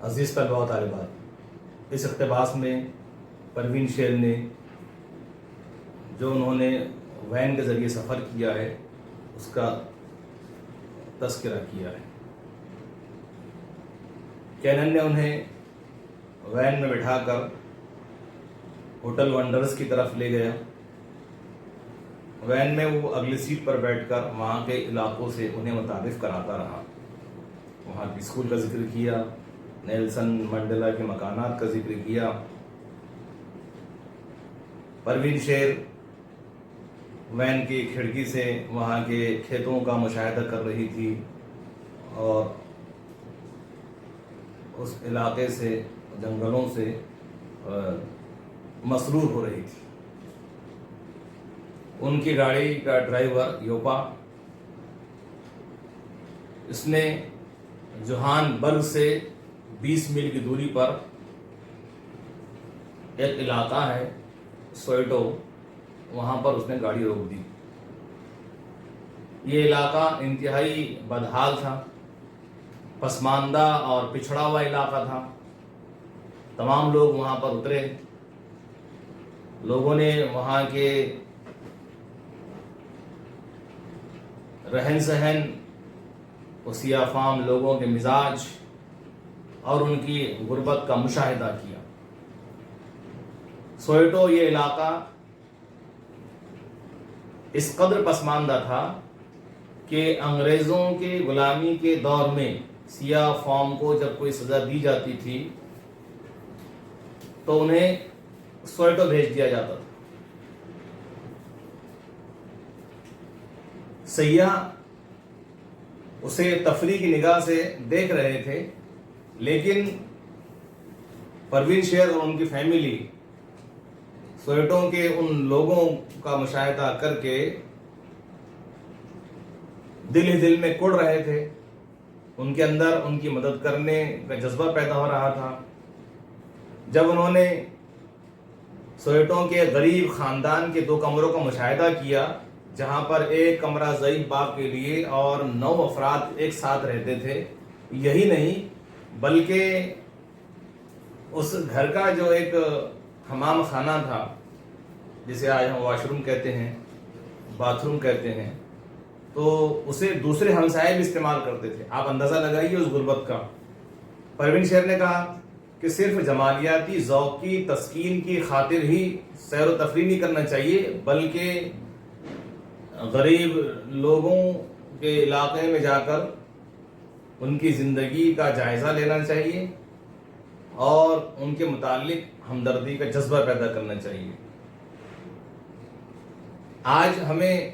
عزیز طلباء و طالبات، اس اقتباس میں پروین شیر نے جو انہوں نے وین کے ذریعے سفر کیا ہے اس کا تذکرہ کیا ہے۔ کینن نے انہیں وین میں بٹھا کر ہوٹل ونڈرز کی طرف لے گیا۔ وین میں وہ اگلی سیٹ پر بیٹھ کر وہاں کے علاقوں سے انہیں متعارف کراتا رہا، وہاں کے اسکول کا ذکر کیا، نیلسن منڈیلا کے مکانات کا ذکر کیا۔ پروین شیر وین کی کھڑکی سے وہاں کے کھیتوں کا مشاہدہ کر رہی تھی اور اس علاقے سے، جنگلوں سے مسرور ہو رہی تھی۔ ان کی گاڑی کا ڈرائیور یوپا، اس نے جوہان برگ سے 20 میل کی دوری پر ایک علاقہ ہے سوئیٹو، وہاں پر اس نے گاڑی روک دی۔ یہ علاقہ انتہائی بدحال تھا، پسماندہ اور پچھڑا ہوا علاقہ تھا۔ تمام لوگ وہاں پر اترے، لوگوں نے وہاں کے رہن سہن، سیاہ فام لوگوں کے مزاج اور ان کی غربت کا مشاہدہ کیا۔ سوئیٹو یہ علاقہ اس قدر پسماندہ تھا کہ انگریزوں کے غلامی کے دور میں سیاہ فام کو جب کوئی سزا دی جاتی تھی تو انہیں سوئیٹو بھیج دیا جاتا تھا۔ سیاح اسے تفریح کی نگاہ سے دیکھ رہے تھے، لیکن پروین شیر اور ان کی فیملی سوئیٹو کے ان لوگوں کا مشاہدہ کر کے دل ہی دل میں کڑ رہے تھے۔ ان کے اندر ان کی مدد کرنے کا جذبہ پیدا ہو رہا تھا۔ جب انہوں نے سوئیٹو کے غریب خاندان کے 2 کمروں کا مشاہدہ کیا، جہاں پر ایک کمرہ ضعیف باپ کے لیے اور 9 افراد ایک ساتھ رہتے تھے، یہی نہیں بلکہ اس گھر کا جو ایک حمام خانہ تھا، جسے آج ہم واش روم کہتے ہیں، باتھ روم کہتے ہیں، تو اسے دوسرے ہمسائے بھی استعمال کرتے تھے۔ آپ اندازہ لگائیے اس غربت کا۔ پروین شیر نے کہا کہ صرف جمالیاتی ذوق کی تسکین کی خاطر ہی سیر و تفریح نہیں کرنا چاہیے، بلکہ غریب لوگوں کے علاقے میں جا کر ان کی زندگی کا جائزہ لینا چاہیے اور ان کے متعلق ہمدردی کا جذبہ پیدا کرنا چاہیے۔ آج ہمیں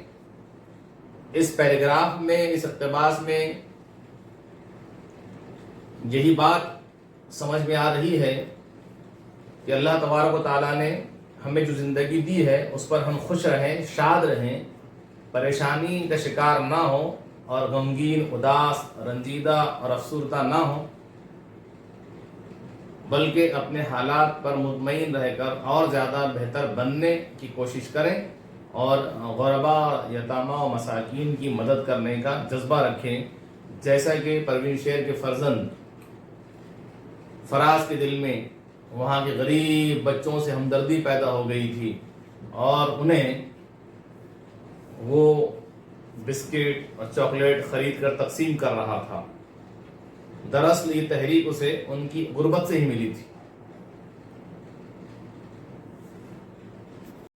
اس پیراگراف میں، اس اقتباس میں یہی بات سمجھ میں آ رہی ہے کہ اللہ تبارک و تعالیٰ نے ہمیں جو زندگی دی ہے اس پر ہم خوش رہیں، شاد رہیں، پریشانی کا شکار نہ ہو اور غمگین، اداس، رنجیدہ اور افسردہ نہ ہو، بلکہ اپنے حالات پر مطمئن رہ کر اور زیادہ بہتر بننے کی کوشش کریں اور غرباء، یتامیٰ و مساکین کی مدد کرنے کا جذبہ رکھیں، جیسا کہ پروین شیر کے فرزند فراز کے دل میں وہاں کے غریب بچوں سے ہمدردی پیدا ہو گئی تھی اور انہیں وہ بسکٹ اور چاکلیٹ خرید کر تقسیم کر رہا تھا۔ دراصل یہ تحریک اسے ان کی غربت سے ہی ملی تھی۔